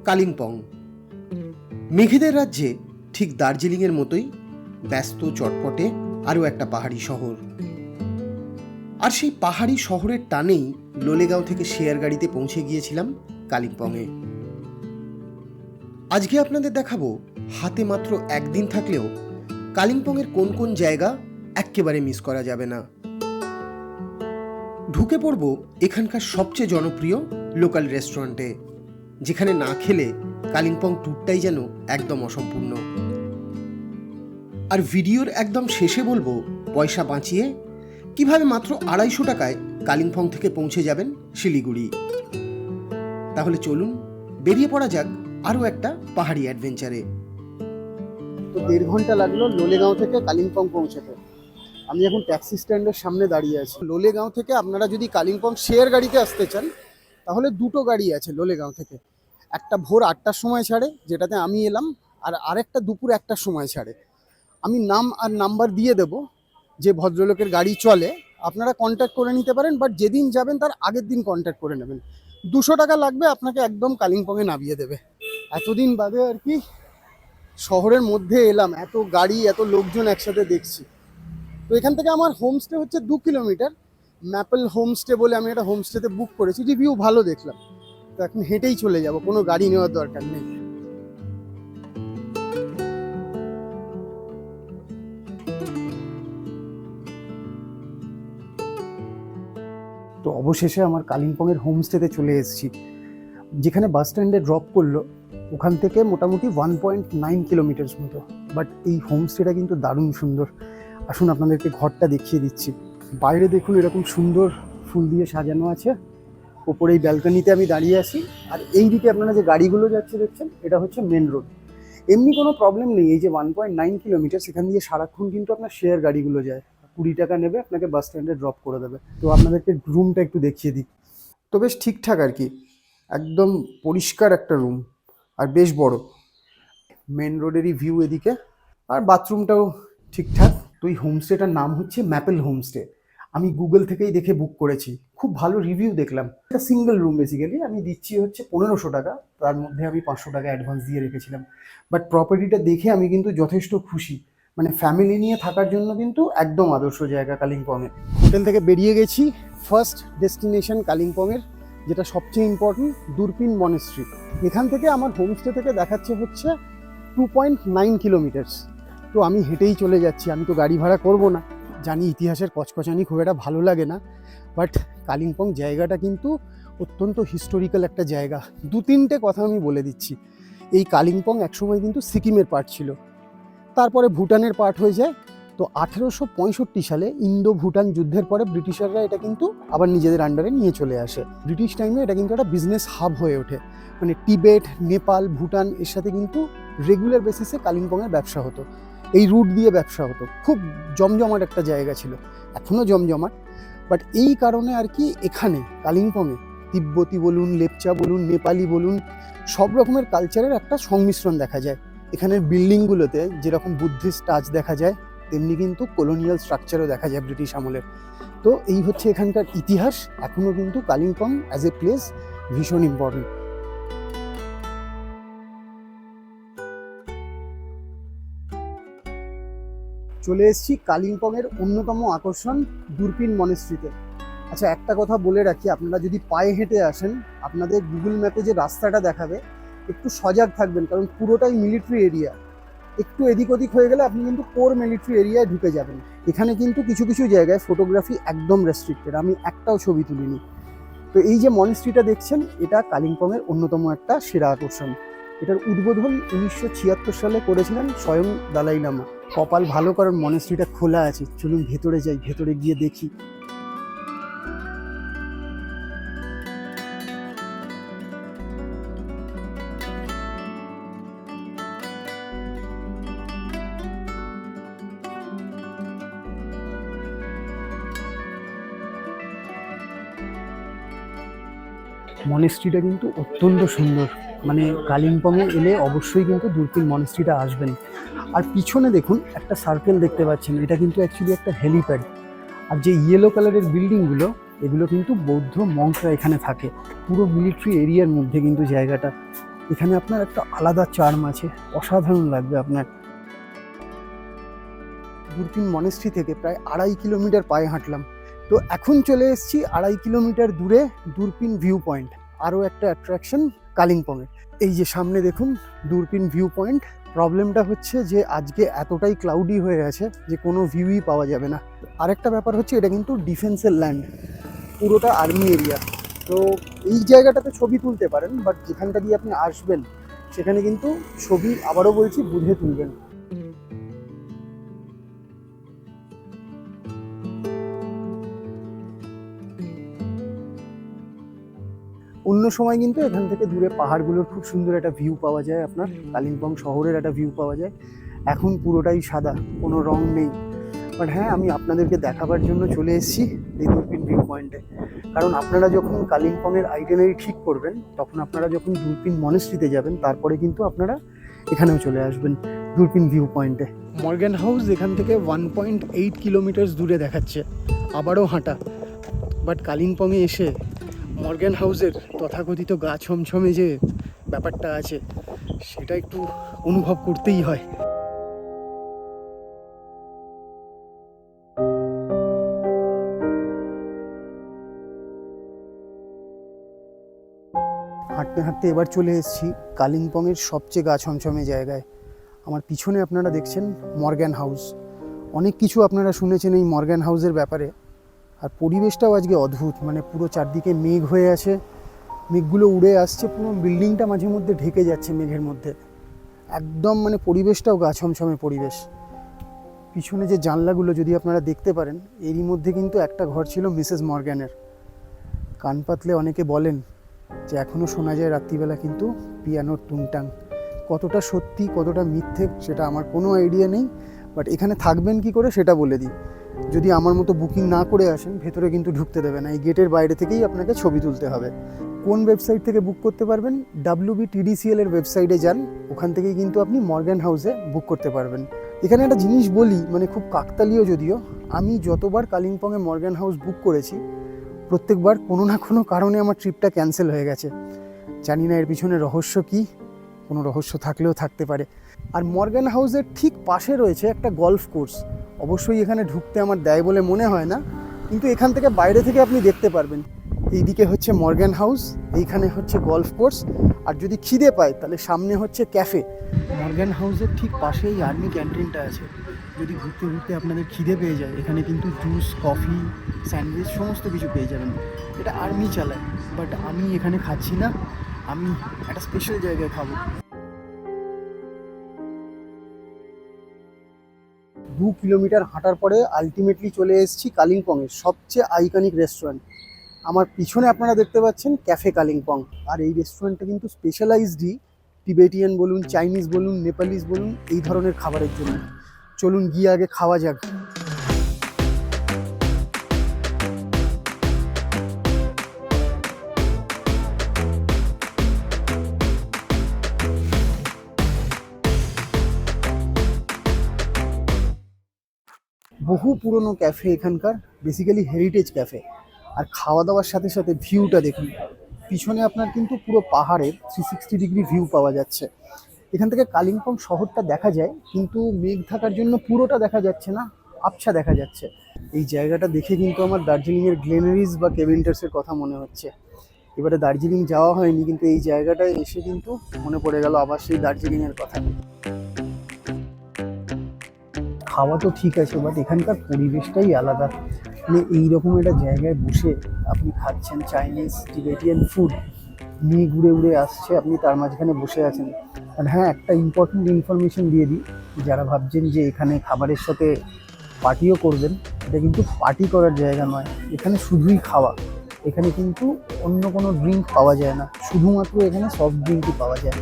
কালিম্পং মেঘেদের রাজ্যে ঠিক দার্জিলিংয়ের মতোই ব্যস্ত চটপটে আরও একটা পাহাড়ি শহর। আর সেই পাহাড়ি শহরের টানেই লোলেগাঁও থেকে শেয়ার গাড়িতে পৌঁছে গিয়েছিলাম কালিম্পংয়ে। আজকে আপনাদের দেখাবো হাতে মাত্র একদিন থাকলেও কালিম্পংয়ের কোন কোন জায়গা এক্কেবারে মিস করা যাবে না। ঢুকে পড়ব এখানকার সবচেয়ে জনপ্রিয় লোকাল রেস্টুরেন্টে, যেখানে না খেলে কালিম্পং ট্যুরটাই যেন একদম অসম্পূর্ণ। আর ভিডিওর একদম শেষে বলবো পয়সা বাঁচিয়ে কিভাবে মাত্র 250 টাকায় কালিম্পং থেকে পৌঁছে যাবেন শিলিগুড়ি। তাহলে চলুন বেরিয়ে পড়া যাক আরও একটা পাহাড়ি অ্যাডভেঞ্চারে। তো 1.5 ঘন্টা লাগলো লোলেগাঁও থেকে কালিম্পং পৌঁছাতে। আমি এখন ট্যাক্সি স্ট্যান্ডের সামনে দাঁড়িয়ে আছি। লোলেগাঁও থেকে আপনারা যদি কালিম্পং শেয়ার গাড়িতে আসতে চান তাহলে দুটো গাড়ি আছে লোলেগাঁও থেকে। একটা ভোর 8টার সময় ছাড়ে, যেটাতে আমি এলাম, আর আরেকটা দুপুর 1টার সময় ছাড়ে। আমি নাম আর নাম্বার দিয়ে দেব, যে ভদ্রলোকের গাড়ি চলে আপনারা কন্ট্যাক্ট করে নিতে পারেন, বাট যেদিন যাবেন তার আগের দিন কন্ট্যাক্ট করে নেবেন। 200 টাকা লাগবে, আপনাকে একদম কালিম্পংয়ে নামিয়ে দেবে। এতদিন বাদে আর কি শহরের মধ্যে এলাম, এত গাড়ি এত লোকজন একসাথে দেখছি। তো এখান থেকে আমার হোমস্টে হচ্ছে 2 কিলোমিটার। ম্যাপেল হোমস্টে বলে আমি একটা হোমস্টেতে বুক করেছি, রিভিউ ভালো দেখলাম। তো এখন হেঁটেই চলে যাব, কোনো গাড়ি নেওয়ার দরকার নেই। তো অবশেষে আমার কালিম্পংয়ের হোমস্টেতে চলে এসেছি, যেখানে বাস স্ট্যান্ডে ড্রপ করলো। ওখান থেকে মোটামুটি 1.9 কিলোমিটার মতো। বাট এই হোমস্টেটা কিন্তু দারুণ সুন্দর। আসুন আপনাদেরকে ঘরটা দেখিয়ে দিচ্ছি। বাইরে দেখুন এরকম সুন্দর ফুল দিয়ে সাজানো আছে। ওপরে এই ব্যালকনিতে আমি দাঁড়িয়ে আছি। আর এই দিকে আপনারা যে গাড়িগুলো যাচ্ছে দেখছেন, এটা হচ্ছে মেন রোড। এমনি কোনো প্রবলেম নেই। এই যে 1.9 কিলোমিটার, সেখান দিয়ে সারাক্ষণ কিন্তু আপনার শেয়ার গাড়িগুলো যায়। 20 টাকা নেবে, আপনাকে বাস স্ট্যান্ডে ড্রপ করে দেবে। তো আপনাদেরকে রুমটা একটু দেখিয়ে দিই। তো বেশ ঠিকঠাক আর কি, একদম পরিষ্কার একটা রুম, আর বেশ বড়। মেন রোডেরই ভিউ এদিকে, আর বাথরুমটাও ঠিকঠাক। তো এই হোমস্টেটার নাম হচ্ছে ম্যাপেল হোমস্টে। আমি গুগল থেকেই দেখে বুক করেছি, খুব ভালো রিভিউ দেখলাম। একটা সিঙ্গেল রুম বেসিক্যালি। আমি দিচ্ছি হচ্ছে 1500 টাকা, তার মধ্যে আমি 500 টাকা অ্যাডভান্স দিয়ে রেখেছিলাম। বাট প্রপার্টিটা দেখে আমি কিন্তু যথেষ্ট খুশি। মানে ফ্যামিলি নিয়ে থাকার জন্য কিন্তু একদম আদর্শ জায়গা কালিম্পংয়ে। হোটেল থেকে বেরিয়ে গেছি। ফার্স্ট ডেস্টিনেশন কালিম্পংয়ের, যেটা সবচেয়ে ইম্পর্টেন্ট, দুরপিন মনেস্ট্রি। এখান থেকে আমার হোমস্টে থেকে দেখাচ্ছে হচ্ছে 2.9 কিলোমিটার্স। তো আমি হেঁটেই চলে যাচ্ছি, আমি তো গাড়ি ভাড়া করব না। জানি ইতিহাসের কচকচানি খুব একটা ভালো লাগে না, বাট কালিম্পং জায়গাটা কিন্তু অত্যন্ত হিস্টোরিক্যাল একটা জায়গা। 2-3টে কথা আমি বলে দিচ্ছি। এই কালিম্পং একসময় কিন্তু সিকিমের পার্ট ছিল, তারপরে ভুটানের পার্ট হয়ে যায়। তো 1865 সালে ইন্দো ভুটান যুদ্ধের পরে ব্রিটিশাররা এটা কিন্তু আবার নিজেদের আন্ডারে নিয়ে চলে আসে। ব্রিটিশ টাইমে এটা কিন্তু একটা বিজনেস হাব হয়ে ওঠে। মানে টিবেট, নেপাল, ভুটান এর সাথে কিন্তু রেগুলার বেসিসে কালিম্পংয়ের ব্যবসা হতো। এই রুট দিয়ে ব্যবসা হতো। খুব জমজমাট একটা জায়গা ছিল, এখনও জমজমাট। বাট এই কারণে আর কি এখানে কালিম্পংয়ে তিব্বতী বলুন, লেপচা বলুন, নেপালি বলুন, সব রকমের কালচারের একটা সংমিশ্রণ দেখা যায়। এখানের বিল্ডিংগুলোতে যেরকম বুদ্ধিস্ট টাচ দেখা যায়, তেমনি কিন্তু কলোনিয়াল স্ট্রাকচারও দেখা যায় ব্রিটিশ আমলের। তো এই হচ্ছে এখানকার ইতিহাস। এখনও কিন্তু কালিম্পং অ্যাজ এ প্লেস ভীষণ ইম্পর্টেন্ট। চলে এসেছি কালিম্পংয়ের অন্যতম আকর্ষণ দুরপিন মনেস্ট্রিতে। আচ্ছা, একটা কথা বলে রাখি, আপনারা যদি পায়ে হেঁটে আসেন, আপনাদের গুগল ম্যাপে যে রাস্তাটা দেখাবে একটু সজাগ থাকবেন, কারণ পুরোটাই মিলিটারি এরিয়া। একটু এদিক ওদিক হয়ে গেলে আপনি কিন্তু কোর মিলিটারি এরিয়ায় ঢুকে যাবেন। এখানে কিন্তু কিছু কিছু জায়গায় ফটোগ্রাফি একদম রেস্ট্রিক্টেড, আমি একটাও ছবি তুলিনি। তো এই যে মনেস্ট্রিটা দেখছেন, এটা কালিম্পংয়ের অন্যতম একটা সেরা আকর্ষণ। এটার উদ্বোধন 1976 সালে করেছিলেন স্বয়ং দালাই লামা। কপাল ভালো, কারণ মনেস্ট্রিটা খোলা আছে। চলুন ভেতরে যাই, ভেতরে গিয়ে দেখি। মনেস্ট্রিটা কিন্তু অত্যন্ত সুন্দর। মানে কালিম্পংয়ে এলে অবশ্যই কিন্তু দুরপিন মনেস্ট্রিটা আসবেন। আর পিছনে দেখুন একটা সার্কেল দেখতে পাচ্ছেন, এটা কিন্তু অ্যাকচুয়ালি একটা হেলিপ্যাড। আর যে ইয়েলো কালারের বিল্ডিংগুলো, এগুলো কিন্তু বৌদ্ধ মঙ্করা এখানে থাকে। পুরো মিলিটারি এরিয়ার মধ্যে কিন্তু জায়গাটা। এখানে আপনার একটা আলাদা চার্ম আছে, অসাধারণ লাগবে আপনার। দূরবীন মনেস্ট্রি থেকে প্রায় 2.5 কিলোমিটার পায়ে হাঁটলাম। তো এখন চলে এসেছি 2.5 কিলোমিটার দূরে দূরবীন ভিউ পয়েন্ট, আরও একটা অ্যাট্রাকশন কালিম্পংয়ের। এই যে সামনে দেখুন দূরবীন ভিউ পয়েন্ট। প্রবলেমটা হচ্ছে যে আজকে এতটাই ক্লাউডি হয়ে আছে যে কোনো ভিউই পাওয়া যাবে না। আরেকটা ব্যাপার হচ্ছে এটা কিন্তু ডিফেন্সের ল্যান্ড, পুরোটা আর্মি এরিয়া। তো এই জায়গাটাতে ছবি তুলতে পারেন, বাট যেখানটা দিয়ে আপনি আসবেন সেখানে কিন্তু ছবি, আবারও বলছি, বুঝে তুলবেন। অন্য সময় কিন্তু এখান থেকে দূরে পাহাড়গুলোর খুব সুন্দর একটা ভিউ পাওয়া যায়, আপনার কালিম্পং শহরের একটা ভিউ পাওয়া যায়। এখন পুরোটাই সাদা, কোনো রং নেই। বাট হ্যাঁ, আমি আপনাদেরকে দেখাবার জন্য চলে এসেছি এই দূরবীন ভিউ পয়েন্টে। কারণ আপনারা যখন কালিম্পংয়ের আইটিনারি ঠিক করবেন, তখন আপনারা যখন দূরবীন মনেস্ট্রিতে যাবেন, তারপরে কিন্তু আপনারা এখানেও চলে আসবেন দূরবীন ভিউ পয়েন্টে। মর্গ্যান হাউস এখান থেকে 1.8 কিলোমিটার দূরে দেখাচ্ছে, আবারও হাঁটা। বাট কালিম্পংয়ে এসে মর্গ্যান হাউসের তথাকথিত গা ছমছমে যে ব্যাপারটা আছে সেটা একটু অনুভব করতেই হয়। হাঁটতে হাঁটতে এবার চলে এসেছি কালিম্পংয়ের সবচেয়ে গা ছমছমে জায়গায়। আমার পিছনে আপনারা দেখছেন মর্গ্যান হাউস। অনেক কিছু আপনারা শুনেছেন এই মর্গ্যান হাউসের ব্যাপারে। আর পরিবেশটাও আজকে অদ্ভুত, মানে পুরো চারদিকে মেঘ হয়ে আছে, মেঘগুলো উড়ে আসছে, পুরো বিল্ডিংটা মাঝে মধ্যে ঢেকে যাচ্ছে মেঘের মধ্যে। একদম মানে পরিবেশটাও গা ছমছমে পরিবেশ। পিছনে যে জানলাগুলো যদি আপনারা দেখতে পারেন, এরই মধ্যে কিন্তু একটা ঘর ছিল মিসেস মর্গ্যানের। কান পাতলে অনেকে বলেন যে এখনও শোনা যায় রাত্রিবেলা কিন্তু পিয়ানোর টুংটাং। কতটা সত্যি কতটা মিথ্যে সেটা আমার কোনো আইডিয়া নেই, বাট এখানে থাকবেন কি করে সেটা বলে দিই। যদি আমার মতো বুকিং না করে আসেন, ভেতরে কিন্তু ঢুকতে দেবে না, এই গেটের বাইরে থেকেই আপনাকে ছবি তুলতে হবে। কোন ওয়েবসাইট থেকে বুক করতে পারবেন? WBTDCL এর ওয়েবসাইটে যান, ওখান থেকেই কিন্তু আপনি মর্গ্যান হাউসে বুক করতে পারবেন। এখানে একটা জিনিস বলি, মানে খুব কাকতালীয় যদিও, আমি যতবার কালিম্পংয়ে মর্গ্যান হাউস বুক করেছি প্রত্যেকবার কোনো না কোনো কারণে আমার ট্রিপটা ক্যান্সেল হয়ে গেছে। জানি না এর পিছনে রহস্য কী, কোনো রহস্য থাকলেও থাকতে পারে। আর মর্গ্যান হাউসের ঠিক পাশে রয়েছে একটা গলফ কোর্স। অবশ্যই এখানে ঢুকতে আমার দেয় বলে মনে হয় না, কিন্তু এখান থেকে বাইরে থেকে আপনি দেখতে পারবেন। এইদিকে হচ্ছে মর্গ্যান হাউস, এইখানে হচ্ছে গলফ কোর্স, আর যদি খিদে পায় তাহলে সামনে হচ্ছে ক্যাফে। মর্গ্যান হাউসের ঠিক পাশেই আর্মি ক্যান্টিনটা আছে। যদি ঘুরতে ঘুরতে আপনাদের খিদে পেয়ে যায়, এখানে কিন্তু জুস, কফি, স্যান্ডউইচ সমস্ত কিছু পেয়ে যাবেন। এটা আর্মি চালায়, বাট আমি এখানে খাচ্ছি না, আমি একটা স্পেশাল জায়গায় খাবো। 2 কিলোমিটার হাঁটার পরে আলটিমেটলি চলে এসেছি কালিম্পংয়ের সবচেয়ে আইকনিক রেস্টুরেন্ট। আমার পিছনে আপনারা দেখতে পাচ্ছেন ক্যাফে কালিম্পং। আর এই রেস্টুরেন্টটা কিন্তু স্পেশালাইজডই টিবেটিয়ান বলুন, চাইনিজ বলুন, নেপালিজ বলুন, এই ধরনের খাবারের জন্য। চলুন গিয়ে আগে খাওয়া যাক। বহু পুরনো ক্যাফে এখানকার, বেসিক্যালি হেরিটেজ ক্যাফে। আর খাওয়া দাওয়ার সাথে সাথে ভিউটা দেখুন, পিছনে আপনার কিন্তু পুরো পাহাড়ের 360 ডিগ্রি ভিউ পাওয়া যাচ্ছে। এখান থেকে কালিম্পং শহরটা দেখা যায়, কিন্তু মেঘ থাকার জন্য পুরোটা দেখা যাচ্ছে না, আবছা দেখা যাচ্ছে। এই জায়গাটা দেখে কিন্তু আমার দার্জিলিংয়ের গ্লেনারিজ বা কেভিন্টার্সের কথা মনে হচ্ছে। এবারে দার্জিলিং যাওয়া হয়নি, কিন্তু এই জায়গাটায় এসে কিন্তু মনে পড়ে গেল আবার সেই দার্জিলিংয়ের কথা। খাওয়া তো ঠিক আছে, বাট এখানকার পরিবেশটাই আলাদা। মানে এইরকম একটা জায়গায় বসে আপনি খাচ্ছেন চাইনিজ, টিবেটিয়ান ফুড, মেঘ উড়ে উড়ে আসছে, আপনি তার মাঝখানে বসে আছেন। আর হ্যাঁ, একটা ইম্পর্টেন্ট ইনফরমেশন দিয়ে দিই, যারা ভাবছেন যে এখানে খাবারের সাথে পার্টিও করবেন, এটা কিন্তু পার্টি করার জায়গা নয়, এখানে শুধুই খাওয়া। এখানে কিন্তু অন্য কোনো ড্রিঙ্ক পাওয়া যায় না, শুধুমাত্র এখানে সফট ড্রিঙ্কই পাওয়া যায়।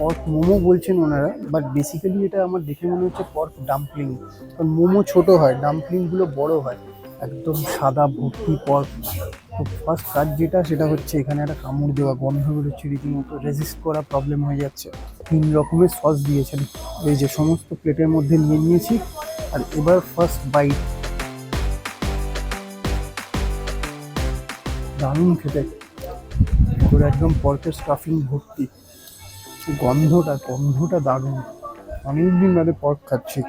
পর্ক মোমো বলছেন ওনারা, বাট বেসিক্যালি এটা আমার দেখে মনে হচ্ছে পর্ক ডাম্পলিং। কারণ মোমো ছোট হয়, ডাম্পলিংগুলো বড় হয়, একদম সাদা ভর্তি পর্ক। তো ফার্স্ট কাজ যেটা, সেটা হচ্ছে এখানে একটা কামড় দেওয়া, গন্ধ বেরোচ্ছে রীতিমতো, রেজিস্ট করা প্রবলেম হয়ে যাচ্ছে। 3 রকমের সস দিয়েছেন, এই যে সমস্ত প্লেটের মধ্যে নিয়ে নিয়েছি। আর এবার ফার্স্ট বাইট, দারুণ খেতে। ভিতরে একদম পর্কের স্টাফিং ভর্তি। গন্ধটা দারুণ। অনেকদিন বাদে পর্ক খাচ্ছি,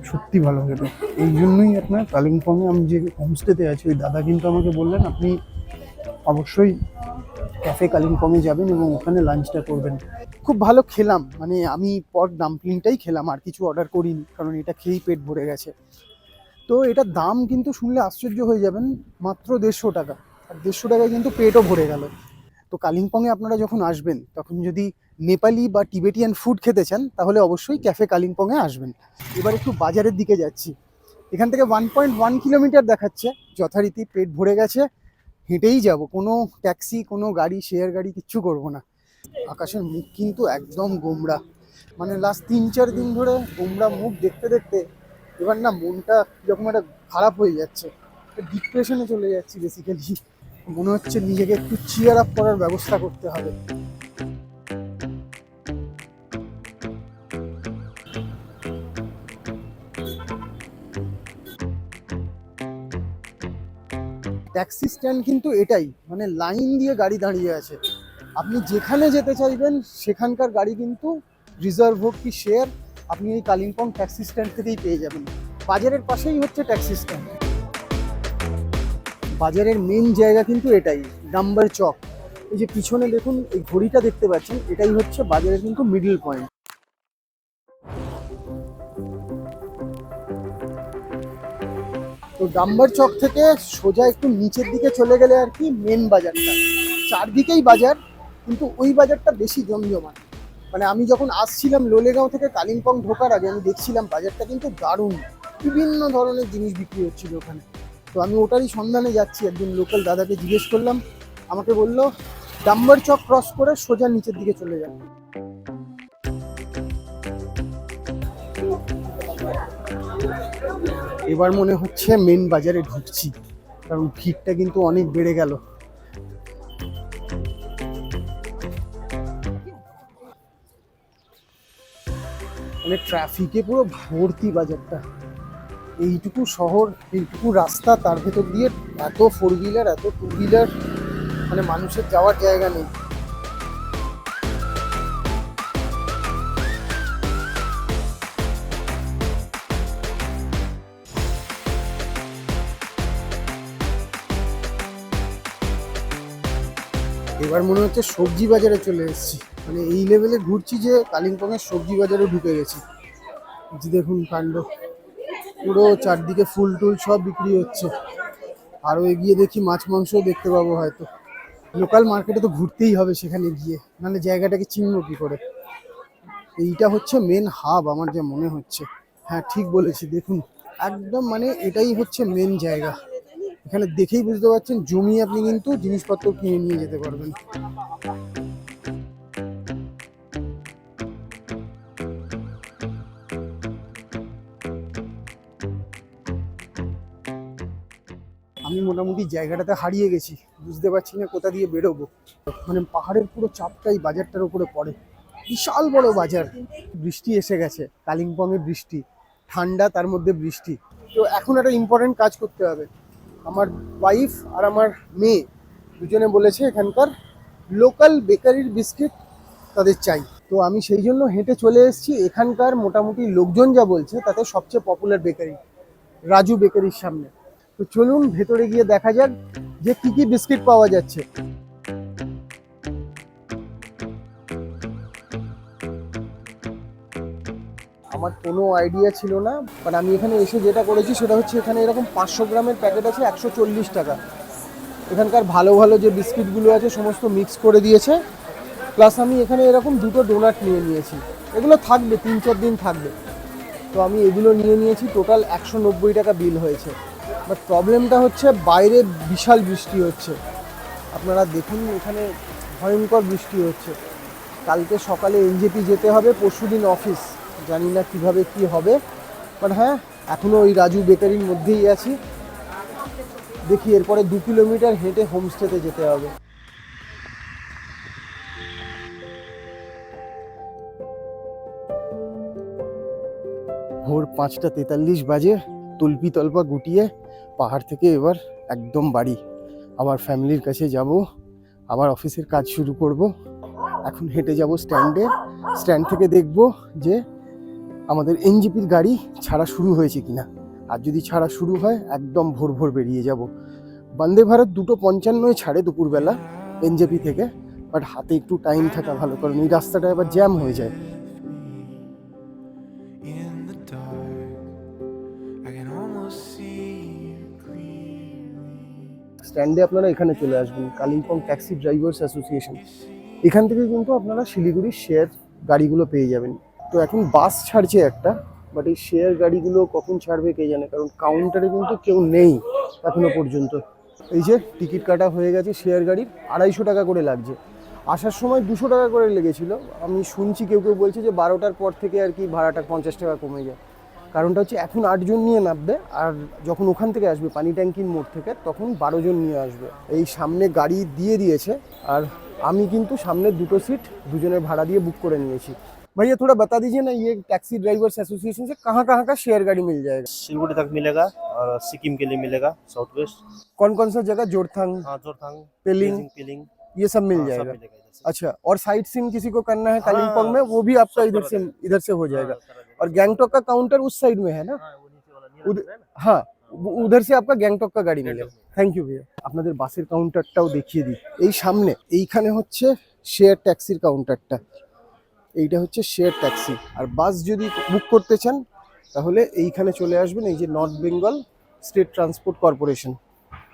সত্যি ভালো খেতে। এই জন্যই আপনার কালিম্পংয়ে আমি যে হোমস্টেতে আছি, ওই দাদা কিন্তু আমাকে বললেন আপনি অবশ্যই ক্যাফে কালিম্পংয়ে যাবেন এবং ওখানে লাঞ্চটা করবেন। খুব ভালো খেলাম, মানে আমি পর্ক ডাম্পলিংটাই খেলাম, আর কিছু অর্ডার করিনি, কারণ এটা খেয়েই পেট ভরে গেছে। তো এটার দাম কিন্তু শুনলে আশ্চর্য হয়ে যাবেন, মাত্র 150 টাকা। আর 150 টাকায় কিন্তু পেটও ভরে গেল। তো কালিম্পংয়ে আপনারা যখন আসবেন, তখন যদি নেপালি বা টিবেটিয়ান ফুড খেতে চান, তাহলে অবশ্যই ক্যাফে কালিম্পংয়ে আসবেন। এবার একটু বাজারের দিকে যাচ্ছি। এখান থেকে 1.1 কিলোমিটার দেখাচ্ছে, যথারীতি পেট ভরে গেছে, হেঁটেই যাব, কোনো ট্যাক্সি, কোনো গাড়ি, শেয়ার গাড়ি কিচ্ছু করব না। আকাশের মুখ কিন্তু একদম গোমড়া, মানে লাস্ট 3-4 দিন ধরে গোমড়া মুখ দেখতে দেখতে এবার না মনটা যখন একটা খারাপ হয়ে যাচ্ছে, ডিপ্রেশনে চলে যাচ্ছি বেসিক্যালি। মনে হচ্ছে নিজেকে একটু চিয়ার আপ করার ব্যবস্থা করতে হবে। ট্যাক্সি স্ট্যান্ড কিন্তু এটাই, মানে লাইন দিয়ে গাড়ি দাঁড়িয়ে আছে। আপনি যেখানে যেতে চাইবেন সেখানকার গাড়ি কিন্তু রিজার্ভ হোক কি শেয়ার, আপনি এই কালিম্পং ট্যাক্সি স্ট্যান্ড থেকেই পেয়ে যাবেন। বাজারের পাশেই হচ্ছে ট্যাক্সি স্ট্যান্ড। বাজারের মেন জায়গা কিন্তু এটাই, ডাম্বার চক। এই যে পিছনে দেখুন, এই ঘড়িটা দেখতে পাচ্ছেন, এটাই হচ্ছে বাজারের কিন্তু মিডল পয়েন্ট। তো ডাম্বার চক থেকে সোজা একটু নিচের দিকে চলে গেলে আর কি মেন বাজারটা। চারদিকেই বাজার, কিন্তু ওই বাজারটা বেশি জমজমাট। মানে আমি যখন আসছিলাম লোলেগাঁও থেকে কালিম্পং ঢোকার আগে, আমি দেখছিলাম বাজারটা কিন্তু দারুণ, বিভিন্ন ধরনের জিনিস বিক্রি হচ্ছিল ওখানে। তো আমি ওটারই সন্ধানে যাচ্ছি। একজন লোকাল দাদাকে জিজ্ঞেস করলাম, আমাকে বললো ডাম্বার চক ক্রস করে সোজা নিচের দিকে চলে যান। এবার মনে হচ্ছে মেন বাজারে ঢুকছি, কারণ ভিড়টা কিন্তু অনেক বেড়ে গেল। মানে ট্রাফিকে পুরো ভর্তি বাজারটা। এইটুকু শহর, এইটুকু রাস্তা, তার ভেতর দিয়ে এত 4 হুইলার, এত 2 হুইলার, মানে মানুষের যাওয়ার জায়গা নেই। এবার মনে হচ্ছে সবজি বাজারে চলে এসেছি, মানে এই লেভেলে ঘুরছি যে কালিম্পংয়ের সবজি বাজারে ঢুকে গেছি। যে দেখুন কাণ্ড, পুরো চারদিকে ফুল টুল সব বিক্রি হচ্ছে। আরও এগিয়ে দেখি মাছ মাংসও দেখতে পাবো হয়তো। লোকাল মার্কেটে তো ঘুরতেই হবে সেখানে গিয়ে, নাহলে জায়গাটাকে চিনবো কি করে। এইটা হচ্ছে মেন হাব আমার যা মনে হচ্ছে। হ্যাঁ ঠিক বলেছি, দেখুন একদম, মানে এটাই হচ্ছে মেন জায়গা। এখানে দেখেই বুঝতে পারছেন জমি আপনি কিন্তু জিনিসপত্র কিনে নিয়ে যেতে পারবেন। আমি মোটামুটি জায়গাটাতে হারিয়ে গেছি, বুঝতে পারছি না কোথা দিয়ে বেরোবো। মানে পাহাড়ের পুরো চাপটাই বাজারটার উপরে পড়ে, বিশাল বড় বাজার। বৃষ্টি এসে গেছে, কালিম্পংয়ে বৃষ্টি, ঠান্ডা তার মধ্যে বৃষ্টি। তো এখন একটা ইম্পর্টেন্ট কাজ করতে হবে। আমার ওয়াইফ আর আমার মেয়ে দুজনে বলেছে এখানকার লোকাল বেকারির বিস্কিট তাদের চাই। তো আমি সেই জন্য হেঁটে চলে এসেছি এখানকার মোটামুটি লোকজন যা বলছে তাতে সবচেয়ে পপুলার বেকারি, রাজু বেকারির সামনে। তো চলুন ভেতরে গিয়ে দেখা যাক যে কি কি বিস্কিট পাওয়া যাচ্ছে। আমার কোনো আইডিয়া ছিল না, বাট আমি এখানে এসে যেটা করেছি সেটা হচ্ছে, এখানে এরকম 500 গ্রামের প্যাকেট আছে 140 টাকা। এখানকার ভালো ভালো যে বিস্কিটগুলো আছে সমস্ত মিক্স করে দিয়েছে, প্লাস আমি এখানে এরকম 2টো ডোনাট নিয়ে নিয়েছি। এগুলো থাকবে 3-4 দিন থাকবে। তো আমি এগুলো নিয়ে নিয়েছি, টোটাল 190 টাকা বিল হয়েছে। বাট প্রবলেমটা হচ্ছে বাইরে বিশাল বৃষ্টি হচ্ছে, আপনারা দেখুন এখানে ভয়ঙ্কর বৃষ্টি হচ্ছে। কালকে সকালে এনজেপি যেতে হবে, পরশুদিন অফিস, জানি না কিভাবে কি হবে। বাট হ্যাঁ, এখনও ওই রাজু বেকারির মধ্যেই আছি। দেখি এরপরে 2 কিলোমিটার হেঁটে হোমস্টেতে যেতে হবে। ভোর 5:43 বাজে, তল্পি তল্পা গুটিয়ে পাহাড় থেকে এবার একদম বাড়ি। আমার ফ্যামিলির কাছে যাব, আবার অফিসের কাজ শুরু করব। এখন হেঁটে যাব স্ট্যান্ডে, স্ট্যান্ড থেকে দেখব যে আমাদের এনজেপির গাড়ি ছাড়া শুরু হয়েছে কিনা। আর যদি ছাড়া শুরু হয় একদম ভোর ভোর বেরিয়ে যাব। বন্দে ভারত 2:55 ছাড়ে দুপুরবেলা এনজেপি থেকে, বাট হাতে একটু টাইম থাকা ভালো, কারণ এই রাস্তাটা এবার জ্যাম হয়ে যায়। স্ট্যান্ডে আপনারা এখানে চলে আসবেন, কালিম্পং ট্যাক্সি ড্রাইভার্স অ্যাসোসিয়েশন। এখান থেকে কিন্তু আপনারা শিলিগুড়ির শেয়ার গাড়িগুলো পেয়ে যাবেন। তো এখন বাস ছাড়ছে একটা, বাট এই শেয়ার গাড়িগুলো কখন ছাড়বে কে জানে, কারণ কাউন্টারে কিন্তু কেউ নেই এখনো পর্যন্ত। এই যে টিকিট কাটা হয়ে গেছে শেয়ার গাড়ির, 250 টাকা করে লাগছে। আসার সময় 200 টাকা করে লেগেছিল। আমি শুনছি কেউ কেউ বলছে যে 12টার পর থেকে আর কি ভাড়াটা 50 টাকা কমে যায়। কারণটা হচ্ছে এখন 8 জন নিয়ে নামবে, আর যখন ওখান থেকে আসবে পানি ট্যাঙ্কির মোড় থেকে তখন 12 জন নিয়ে আসবে। এই সামনে গাড়ি দিয়ে দিয়েছে, আর আমি কিন্তু সামনের 2টো সিট দুজনের ভাড়া দিয়ে बुक করে নিয়েছি। भैया थोड़ा बता दीजिए ना, ये टैक्सी ड्राइवर्स एसोसिएशन से कहाँ कहाँ का शेयर गाड़ी मिल जाएगा? सिलगुड़ी तक मिलेगा और सिक्किम के लिए मिलेगा, साउथ वेस्ट। कौन कौन सा जगह? जोरथांग, हाँ, जोरथांग, पेलिंग, पिलिंग, ये सब मिल हाँ, सब जाएगा। मिलेगा इधर से। अच्छा, और साइट सीइंग किसी को करना है कालिम्पोंग में, वो भी आपका सब इधर से हो जाएगा। हाँ, करा देगा। और गैंगटॉक का काउंटर उस साइड में है ना? हाँ, वो नीचे वाला नीला उधर- है ना? हाँ, उधर से आपका গ্যাংটক का গাড়ি মিলেगा। গ্যাংটক। থ্যাংক ইউ ভাইয়া। আপনাদের বাসের কাউন্টারটাও দেখিয়ে দিই। এই সামনে এইখানে হচ্ছে শেয়ার ট্যাক্সির কাউন্টারটা, এইটা হচ্ছে শেয়ার ট্যাক্সি। আর বাস যদি বুক করতে চান তাহলে এইখানে চলে আসবেন, এই যে north Bengal state transport corporation,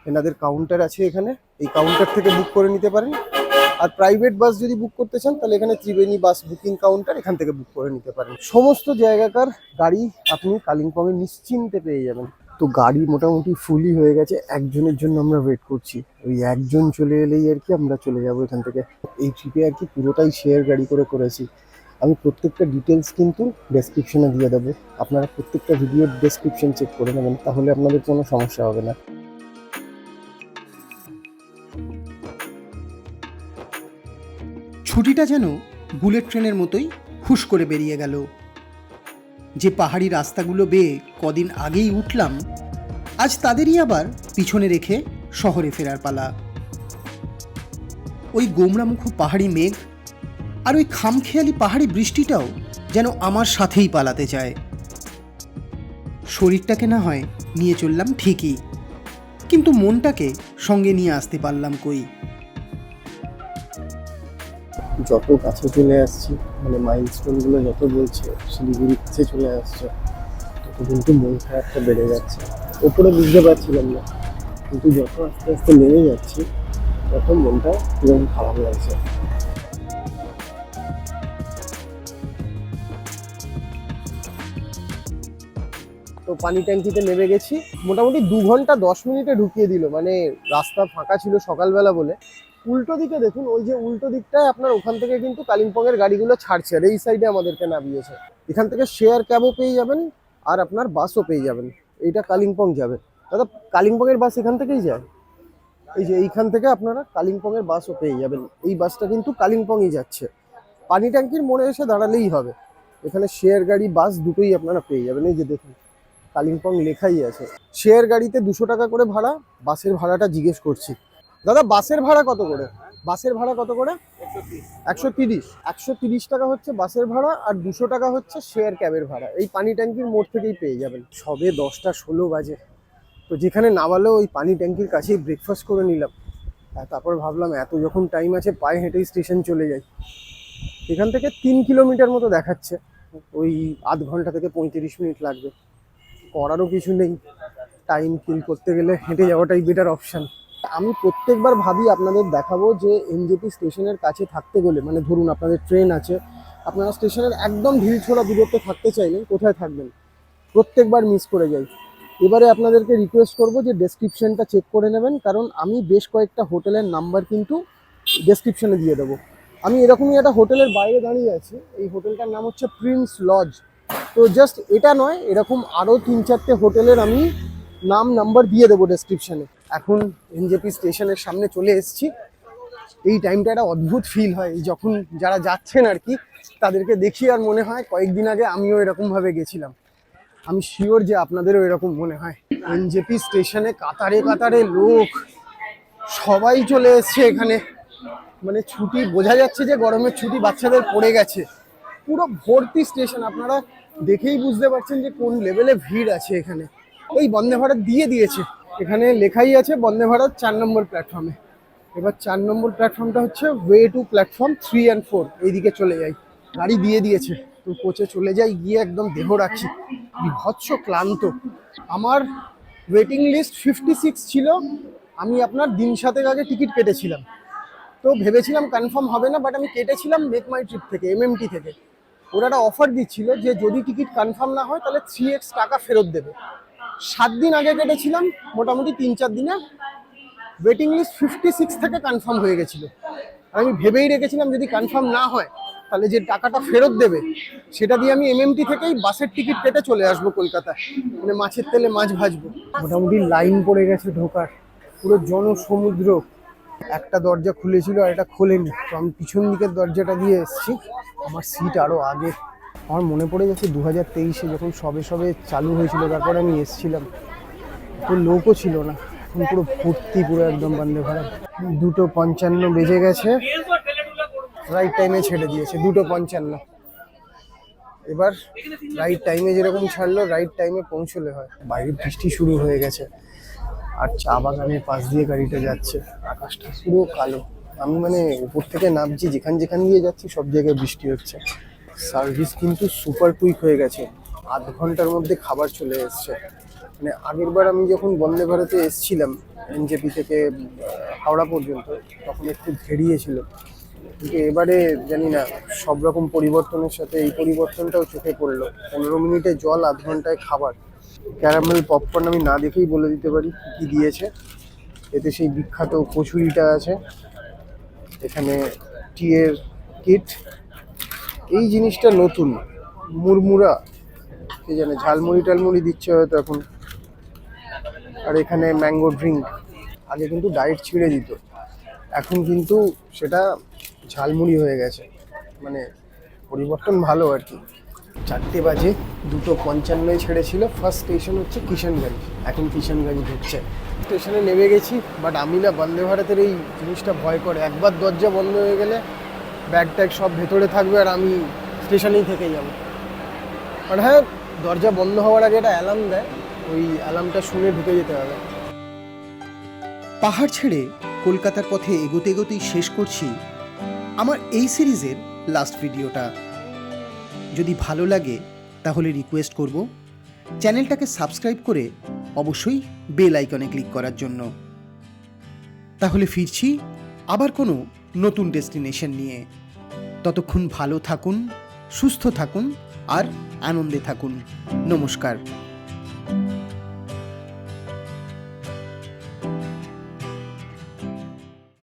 এনাদের কাউন্টার আছে এখানে, এই কাউন্টার থেকে বুক করে নিতে পারেন। আর প্রাইভেট বাস যদি বুক করতে চান তাহলে এখানে ত্রিবেণী বাস বুকিং কাউন্টার, এখান থেকে বুক করে নিতে পারেন। সমস্ত জায়গাকার গাড়ি আপনি কালিম্পংয়ে নিশ্চিন্তে পেয়ে যাবেন। তো গাড়ি মোটামুটি ফুলই হয়ে গেছে, একজনের জন্য আমরা ওয়েট করছি। ওই একজন চলে এলেই আর কি আমরা চলে যাব এখান থেকে। এই ট্রিপে আর কি পুরোটাই শেয়ার গাড়ি করেছি। আমি প্রত্যেকটা ডিটেলস কিন্তু ডেসক্রিপশনে দিয়ে দেবো, আপনারা প্রত্যেকটা ভিডিওর ডেসক্রিপশন চেক করে নেবেন, তাহলে আপনাদের কোনো সমস্যা হবে না। ছুটিটা যেন বুলেট ট্রেনের মতোই হুশ করে বেরিয়ে গেল। যে পাহাড়ি রাস্তাগুলো বেয়ে কদিন আগেই উঠলাম, আজ তাদেরই আবার পিছনে রেখে শহরে ফেরার পালা। ওই গোমড়ামুখো পাহাড়ি মেঘ আর ওই খামখেয়ালি পাহাড়ি বৃষ্টিটাও যেন আমার সাথেই পালাতে চায়। শরীরটাকে না হয় নিয়ে চললাম ঠিকই, কিন্তু মনটাকে সঙ্গে নিয়ে আসতে পারলাম কই। যত কাছে চলে আসছি, মানে মাইলস্টোনগুলো যত বলছে শিলিগুড়ির কাছে চলে আসছে, তত কিন্তু মন খারাপটা বেড়ে যাচ্ছে। ওপরে বুঝতে পারছিলাম না, কিন্তু যত আস্তে আস্তে নেমে যাচ্ছি তত মনটা কিরকম খারাপ লাগছে। তো পানি ট্যাঙ্কিতে নেমে গেছি, মোটামুটি 2 ঘন্টা 10 মিনিটে ঢুকিয়ে দিল। মানে রাস্তা ফাঁকা ছিল সকালবেলা বলে। উল্টো দিকে দেখুন, ওই যে উল্টো দিকটায় আপনার ওখান থেকে কিন্তু কালিম্পংয়ের গাড়িগুলো ছাড়ছে, আর এই সাইডে আমাদেরকে নামিয়েছে। এখান থেকে শেয়ার ক্যাবও পেয়ে যাবেন আর আপনার বাসও পেয়ে যাবেন। এইটা কালিম্পং যাবে। দাদা, কালিম্পংয়ের বাস এখান থেকেই যায়? এই যে এইখান থেকে আপনারা কালিম্পংয়ের বাসও পেয়ে যাবেন। এই বাসটা কিন্তু কালিম্পংই যাচ্ছে। পানি ট্যাঙ্কির মোড়ে এসে দাঁড়ালেই হবে, এখানে শেয়ার গাড়ি বাস দুটোই আপনারা পেয়ে যাবেন। এই যে দেখুন কালিম্পং লেখাই আছে। শেয়ার গাড়িতে 200 টাকা করে ভাড়া, বাসের ভাড়াটা জিজ্ঞেস করছি। দাদা, বাসের ভাড়া কত করে? বাসের ভাড়া কত করে? 130। 130 টাকা হচ্ছে বাসের ভাড়া, আর 200 টাকা হচ্ছে শেয়ার ক্যাবের ভাড়া। এই পানি ট্যাঙ্কির মোড় থেকেই পেয়ে যাবেন। সবে 10টা 16 বাজে, তো যেখানে নামালেও ওই পানি ট্যাঙ্কির কাছেই ব্রেকফাস্ট করে নিলাম। আর তারপর ভাবলাম এত যখন টাইম আছে পায়ে হেঁটেই স্টেশন চলে যাই। এখান থেকে 3 কিলোমিটার মতো দেখাচ্ছে, ওই আধ ঘন্টা থেকে 35 মিনিট লাগবে। করারও কিছু নেই, টাইম কিল করতে গেলে হেঁটে যাওয়াটাই বেটার অপশান। আমি প্রত্যেকবার ভাবি আপনাদের দেখাবো যে এনজেপি স্টেশনের কাছে থাকতে গেলে, মানে ধরুন আপনাদের ট্রেন আছে, আপনারা স্টেশনের একদম ঢিলছোড়া দূরত্বে থাকতে চাইলে কোথায় থাকবেন, প্রত্যেকবার মিস করে যাই। এবারে আপনাদেরকে রিকোয়েস্ট করবো যে ডেসক্রিপশনটা চেক করে নেবেন, কারণ আমি বেশ কয়েকটা হোটেলের নাম্বার কিন্তু ডেসক্রিপশনে দিয়ে দেবো। আমি এরকমই একটা হোটেলের বাইরে দাঁড়িয়ে আছি, এই হোটেলটার নাম হচ্ছে প্রিন্স লজ। তো জাস্ট এটা নয়, এরকম আরও 3-4টে হোটেলের আমি নাম্বার দিয়ে দেবো ডেসক্রিপশানে। এখন এনজেপি স্টেশনের সামনে চলে এসেছি। এই টাইমটা একটা অদ্ভুত ফিল হয়, যখন যারা যাচ্ছেন আর কি তাদেরকে দেখি আর মনে হয় কয়েকদিন আগে আমিও এরকমভাবে গেছিলাম। আমি শিওর যে আপনাদেরও এরকম মনে হয়। এনজেপি স্টেশনে কাতারে কাতারে লোক, সবাই চলে এসছে এখানে, মানে ছুটি বোঝা যাচ্ছে যে গরমের ছুটি বাচ্চাদের পড়ে গেছে। পুরো ভর্তি স্টেশন, আপনারা দেখেই বুঝতে পারছেন যে কোন লেভেলে ভিড় আছে এখানে। এই বন্দে ভারত দিয়ে দিয়েছে, এখানে লেখাই আছে বন্দে ভারত 4 নম্বর প্ল্যাটফর্মে। এবার 4 নম্বর প্ল্যাটফর্মটা হচ্ছে ওয়ে টু প্ল্যাটফর্ম 3 and 4, এইদিকে চলে যাই। গাড়ি দিয়ে দিয়েছে, তো কোচে চলে যাই, গিয়ে একদম দেহ রাখি, বিভৎস ক্লান্ত। আমার ওয়েটিং লিস্ট 56 ছিল, আমি আপনার দিন 7 আগে টিকিট কেটেছিলাম, তো ভেবেছিলাম কনফার্ম হবে না, বাট আমি কেটেছিলাম মেক মাই ট্রিপ থেকে, এমএমটি থেকে। ওরা একটা অফার দিচ্ছিল যে যদি টিকিট কনফার্ম না হয় তাহলে 3x টাকা ফেরত দেবে। 7 দিন আগে কেটেছিলাম, মোটামুটি 3-4 দিনে ওয়েটিং লিস্ট 56 থেকে কনফার্ম হয়ে গেছিলো। আর আমি ভেবেই রেখেছিলাম যদি কনফার্ম না হয় তাহলে যে টাকাটা ফেরত দেবে সেটা দিয়ে আমি এমএমটি থেকেই বাসের টিকিট কেটে চলে আসবো কলকাতায়, মানে মাছের তেলে মাছ ভাজবো। মোটামুটি লাইন পড়ে গেছে ঢোকার, পুরো জনসমুদ্র। একটা দরজা খুলেছিল আর এটা খোলেনি, তো আমি পিছন দিকের দরজাটা দিয়ে এসেছি, আমার সিট আরও আগে। আমার মনে পড়ে যাচ্ছে 2023-এ যখন সবে সবে চালু হয়েছিল, তারপরে আমি এসেছিলাম, তো লোকও ছিল না, এখন পুরো ভর্তি, পুরো একদম বন্দে ভারত। 2:55 বেজে গেছে, রাইট টাইমে ছেড়ে দিয়েছে 2:55। এবার রাইট টাইমে যেরকম ছাড়লো, রাইট টাইমে পৌঁছলে হয়। বাইরে বৃষ্টি শুরু হয়ে গেছে, আর চা বাগানের পাশ দিয়ে গাড়িটা যাচ্ছে, আকাশটা পুরো কালো। আমি মানে উপর থেকে নামছি, যেখান দিয়ে যাচ্ছি সব জায়গায় বৃষ্টি হচ্ছে। সার্ভিস কিন্তু সুপার কুইক হয়ে গেছে, আধ ঘন্টার মধ্যে খাবার চলে এসছে। মানে আগের বার আমি যখন বন্দে ভারতে এসছিলাম এনজেপি থেকে হাওড়া পর্যন্ত, তখন একটু ঘেরিয়েছিল, কিন্তু এবারে জানি না, সব রকম পরিবর্তনের সাথে এই পরিবর্তনটাও চোখে পড়লো। 15 মিনিটে জল, আধ ঘন্টায় খাবার। ক্যারামেল পপকর্ন আমি না দেখেই বলে দিতে পারি কি দিয়েছে। এতে সেই বিখ্যাত কচুরিটা আছে, এখানে টিয়ের কিট, এই জিনিসটা নতুন, মুড়মুড়া, কে জানে, ঝালমুড়ি টালমুড়ি দিচ্ছে হয়তো এখন। আর এখানে ম্যাঙ্গো ড্রিঙ্ক। আগে কিন্তু ডায়েট ছিঁড়ে দিত, এখন কিন্তু সেটা ঝালমুড়ি হয়ে গেছে, মানে পরিবর্তন ভালো আর কি। 4টে বাজে, 2:55 ছেড়েছিল। ফার্স্ট স্টেশন হচ্ছে কিষানগঞ্জ, এখন কিষানগঞ্জ ঢুকছে। স্টেশনে নেমে গেছি, বাট আমি না বন্দে ভারতের এই জিনিসটা ভয় করে, একবার দরজা বন্ধ হয়ে গেলে ব্যাগ ট্যাগ সব ভেতরে থাকবে আর আমি স্টেশনেই থেকে যাব। আর হ্যাঁ, দরজা বন্ধ হওয়ার আগে একটা অ্যালার্ম দেয়, ওই অ্যালার্মটা শুনে ঢুকে যেতে হবে। পাহাড় ছেড়ে কলকাতার পথে এগোতে এগোতেই শেষ করছি আমার এই সিরিজের লাস্ট ভিডিওটা। যদি ভালো লাগে তাহলে রিকোয়েস্ট করব চ্যানেলটাকে সাবস্ক্রাইব করে অবশ্যই বেল আইকনে ক্লিক করার জন্য। তাহলে ফিরছি আবার কোনো নতুন ডেস্টিনেশন নিয়ে। ততক্ষণ ভালো থাকুন, সুস্থ থাকুন আর আনন্দে থাকুন। নমস্কার।